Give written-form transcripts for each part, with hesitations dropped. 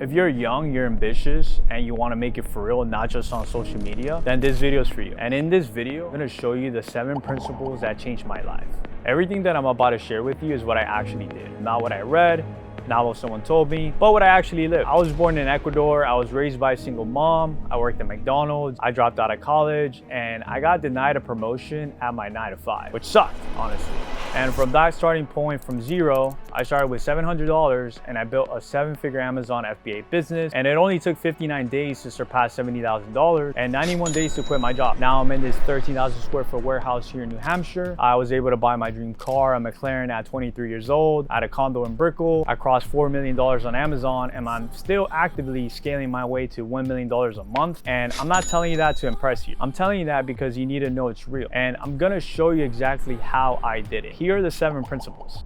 If you're young, you're ambitious, and you want to make it for real, not just on social media, then this video is for you. And in this video, I'm going to show you the 7 principles that changed my life. Everything that I'm about to share with you is what I actually did, not what I read, not what someone told me, but what I actually lived. I was born in Ecuador. I was raised by a single mom. I worked at McDonald's. I dropped out of college and I got denied a promotion at my 9 to 5, which sucked, honestly. And from that starting point from zero, I started with $700 and I built a 7-figure Amazon FBA business. And it only took 59 days to surpass $70,000 and 91 days to quit my job. Now I'm in this 13,000 square foot warehouse here in New Hampshire. I was able to buy my dream car, a McLaren, at 23 years old. I had a condo in Brickell. I crossed $4 million on Amazon, and I'm still actively scaling my way to $1 million a month. And I'm not telling you that to impress you. I'm telling you that because you need to know it's real. And I'm gonna show you exactly how I did it. Here are the 7 principles.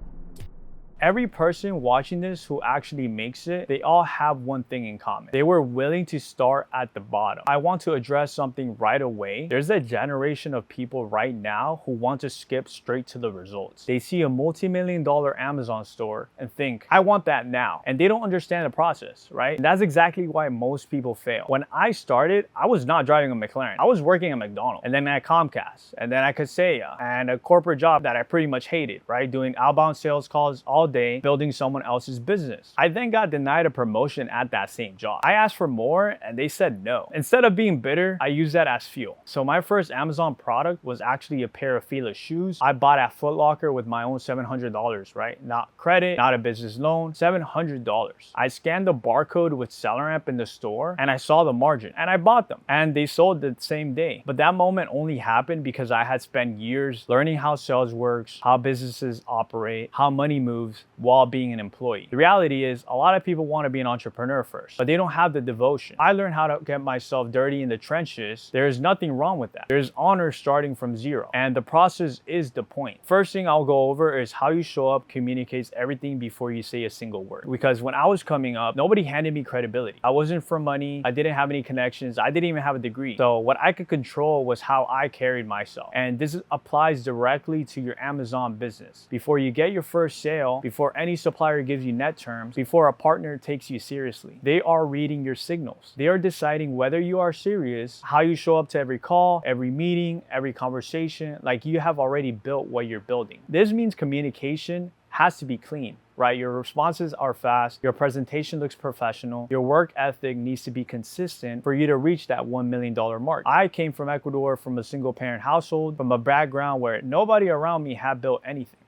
Every person watching this who actually makes it, they all have one thing in common. They were willing to start at the bottom. I want to address something right away. There's a generation of people right now who want to skip straight to the results. They see a multi-million-dollar Amazon store and think, I want that now. And they don't understand the process, right? And that's exactly why most people fail. When I started, I was not driving a McLaren. I was working at McDonald, and then at Comcast, and then at Kaseya, and a corporate job that I pretty much hated, right? Doing outbound sales calls all day, building someone else's business. I then got denied a promotion at that same job. I asked for more and they said no. Instead of being bitter, I used that as fuel. So my first Amazon product was actually a pair of Fila shoes I bought at Foot Locker with my own $700, right? Not credit, not a business loan, $700. I scanned the barcode with SellerAmp in the store and I saw the margin and I bought them and they sold the same day. But that moment only happened because I had spent years learning how sales works, how businesses operate, how money moves, while being an employee. The reality is a lot of people want to be an entrepreneur first, but they don't have the devotion. I learned how to get myself dirty in the trenches. There is nothing wrong with that. There's honor starting from zero, and the process is the point. First thing I'll go over is how you show up communicates everything before you say a single word. Because when I was coming up, nobody handed me credibility. I wasn't for money. I didn't have any connections. I didn't even have a degree. So what I could control was how I carried myself. And this applies directly to your Amazon business. Before you get your first sale, before any supplier gives you net terms, before a partner takes you seriously, they are reading your signals. They are deciding whether you are serious, how you show up to every call, every meeting, every conversation, like you have already built what you're building. This means communication has to be clean, right? Your responses are fast, your presentation looks professional, your work ethic needs to be consistent for you to reach that $1 million mark. I came from Ecuador, from a single parent household, from a background where nobody around me had built anything.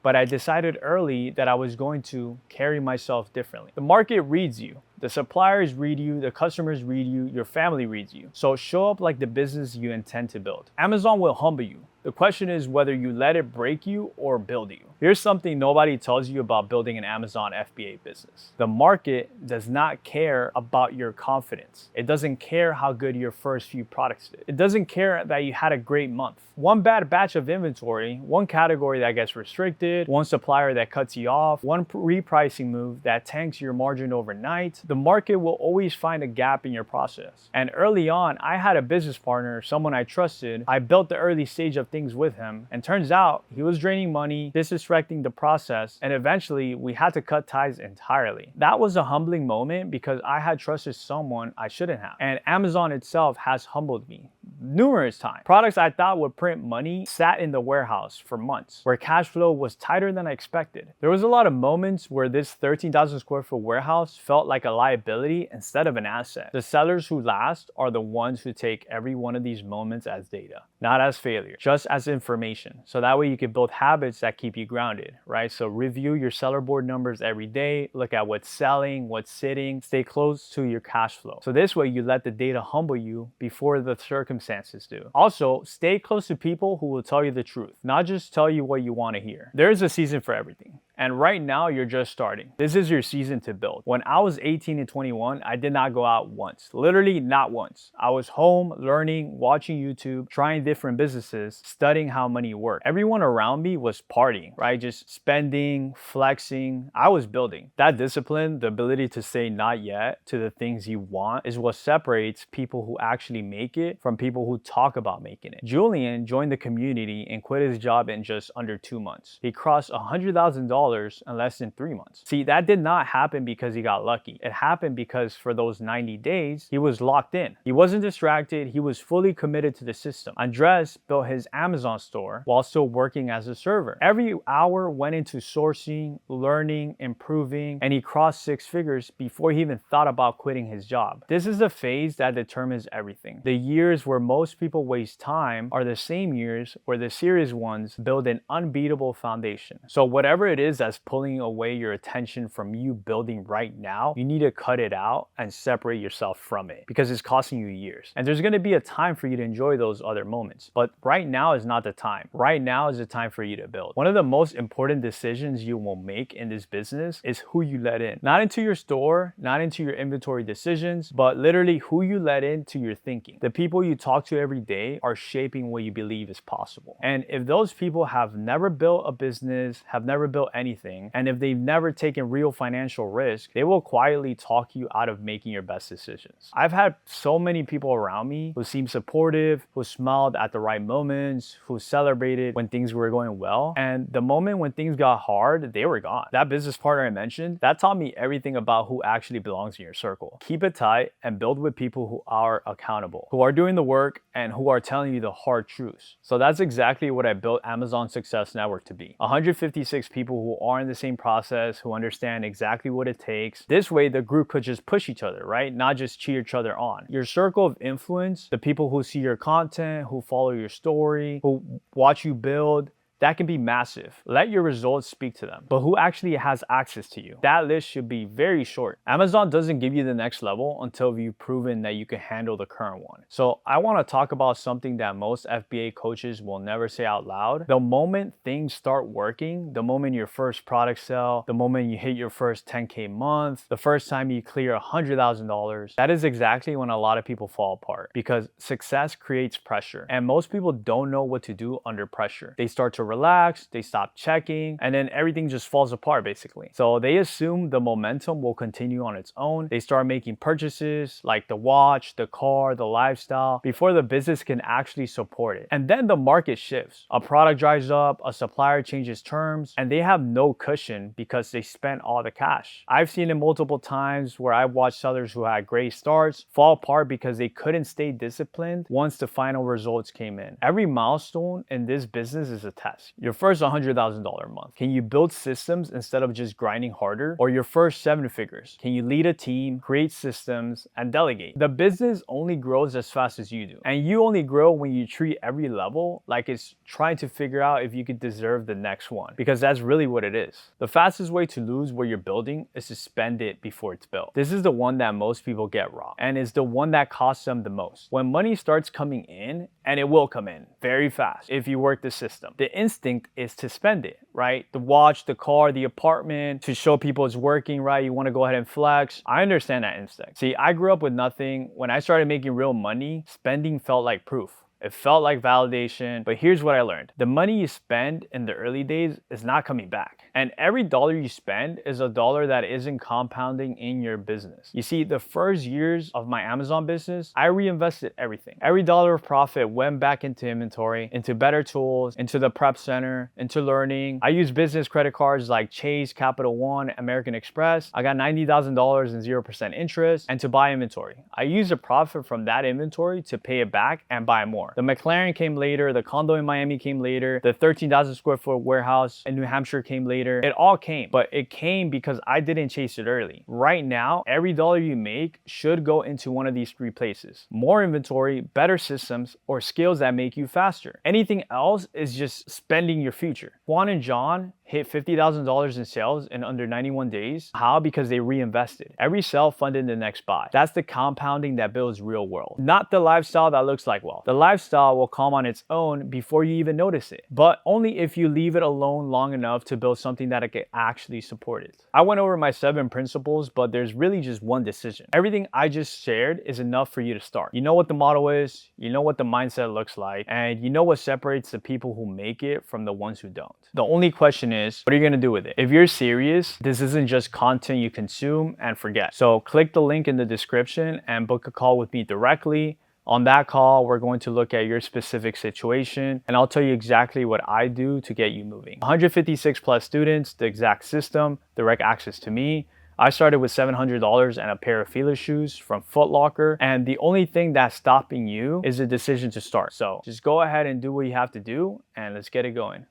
But I decided early that I was going to carry myself differently. The market reads you. The suppliers read you, the customers read you, your family reads you. So show up like the business you intend to build. Amazon will humble you. The question is whether you let it break you or build you. Here's something nobody tells you about building an Amazon FBA business. The market does not care about your confidence. It doesn't care how good your first few products did. It doesn't care that you had a great month. One bad batch of inventory, one category that gets restricted, one supplier that cuts you off, one repricing move that tanks your margin overnight, the market will always find a gap in your process. And early on, I had a business partner, someone I trusted. I built the early stage of things with him, and turns out he was draining money, disrespecting the process, and eventually we had to cut ties entirely. That was a humbling moment because I had trusted someone I shouldn't have. And Amazon itself has humbled me numerous times. Products I thought would print money sat in the warehouse for months, where cash flow was tighter than I expected. There was a lot of moments where this 13,000 square foot warehouse felt like a liability instead of an asset. The sellers who last are the ones who take every one of these moments as data, not as failure, just as information. So that way you can build habits that keep you grounded, right? So review your seller board numbers every day, look at what's selling, what's sitting, stay close to your cash flow. So this way you let the data humble you before the circumstances do. Also, stay close to people who will tell you the truth, not just tell you what you want to hear. There's a season for everything. And right now, you're just starting. This is your season to build. When I was 18 and 21, I did not go out once. Literally not once. I was home, learning, watching YouTube, trying different businesses, studying how money worked. Everyone around me was partying, right? Just spending, flexing. I was building. That discipline, the ability to say not yet to the things you want, is what separates people who actually make it from people who talk about making it. Julian joined the community and quit his job in just under 2 months. He crossed $100,000 $100,000 in less than 3 months. See, that did not happen because he got lucky. It happened because for those 90 days, he was locked in. He wasn't distracted. He was fully committed to the system. Andres built his Amazon store while still working as a server. Every hour went into sourcing, learning, improving, and he crossed 6 figures before he even thought about quitting his job. This is the phase that determines everything. The years where most people waste time are the same years where the serious ones build an unbeatable foundation. So whatever it is that's pulling away your attention from you building right now, you need to cut it out and separate yourself from it because it's costing you years. And there's going to be a time for you to enjoy those other moments. But right now is not the time. Right now is the time for you to build. One of the most important decisions you will make in this business is who you let in. Not into your store, not into your inventory decisions, but literally who you let into your thinking. The people you talk to every day are shaping what you believe is possible. And if those people have never built a business, have never built anything, and if they've never taken real financial risk, they will quietly talk you out of making your best decisions. I've had so many people around me who seemed supportive, who smiled at the right moments, who celebrated when things were going well. And the moment when things got hard, they were gone. That business partner I mentioned, that taught me everything about who actually belongs in your circle. Keep it tight and build with people who are accountable, who are doing the work and who are telling you the hard truths. So that's exactly what I built Ecom Success Network to be. 156 people who are in the same process, who understand exactly what it takes. This way, the group could just push each other, right? Not just cheer each other on. Your circle of influence, the people who see your content, who follow your story, who watch you build, that can be massive. Let your results speak to them. But who actually has access to you? That list should be very short. Amazon doesn't give you the next level until you've proven that you can handle the current one. So I want to talk about something that most FBA coaches will never say out loud. The moment things start working, the moment your first product sell, the moment you hit your first 10K month, the first time you clear $100,000, that is exactly when a lot of people fall apart because success creates pressure. And most people don't know what to do under pressure. They start to relax, they stop checking, and then everything just falls apart basically. So they assume the momentum will continue on its own. They start making purchases like the watch, the car, the lifestyle before the business can actually support it. And then the market shifts. A product dries up, a supplier changes terms, and they have no cushion because they spent all the cash. I've seen it multiple times where I've watched sellers who had great starts fall apart because they couldn't stay disciplined once the final results came in. Every milestone in this business is a test. Your first $100,000 month. Can you build systems instead of just grinding harder? Or your first 7 figures. Can you lead a team, create systems, and delegate? The business only grows as fast as you do. And you only grow when you treat every level like it's trying to figure out if you could deserve the next one. Because that's really what it is. The fastest way to lose what you're building is to spend it before it's built. This is the one that most people get wrong. And it's the one that costs them the most. When money starts coming in, and it will come in very fast if you work the system, the instinct is to spend it, right? The watch, the car, the apartment, to show people it's working, right? You want to go ahead and flex. I understand that instinct. See, I grew up with nothing. When I started making real money, spending felt like proof. It felt like validation, but here's what I learned. The money you spend in the early days is not coming back. And every dollar you spend is a dollar that isn't compounding in your business. You see, the first years of my Amazon business, I reinvested everything. Every dollar of profit went back into inventory, into better tools, into the prep center, into learning. I used business credit cards like Chase, Capital One, American Express. I got $90,000 in 0% interest and to buy inventory. I used the profit from that inventory to pay it back and buy more. The McLaren came later, the condo in Miami came later, the 13,000 square foot warehouse in New Hampshire came later. It all came, but it came because I didn't chase it early. Right now, every dollar you make should go into one of these 3 places. More inventory, better systems, or skills that make you faster. Anything else is just spending your future. Juan John hit $50,000 in sales in under 91 days. How? Because they reinvested. Every sale funded the next buy. That's the compounding that builds real world. Not the lifestyle that looks like wealth. The lifestyle will come on its own before you even notice it, but only if you leave it alone long enough to build something that it can actually support it. I went over my 7 principles, but there's really just one decision. Everything I just shared is enough for you to start. You know what the model is, you know what the mindset looks like, and you know what separates the people who make it from the ones who don't. The only question is, what are you gonna do with it? If you're serious, this isn't just content you consume and forget. So click the link in the description and book a call with me directly. On that call, we're going to look at your specific situation, and I'll tell you exactly what I do to get you moving. 156 plus students, the exact system, direct access to me. I started with $700 and a pair of Fila shoes from Foot Locker, and the only thing that's stopping you is the decision to start. So just go ahead and do what you have to do, and let's get it going.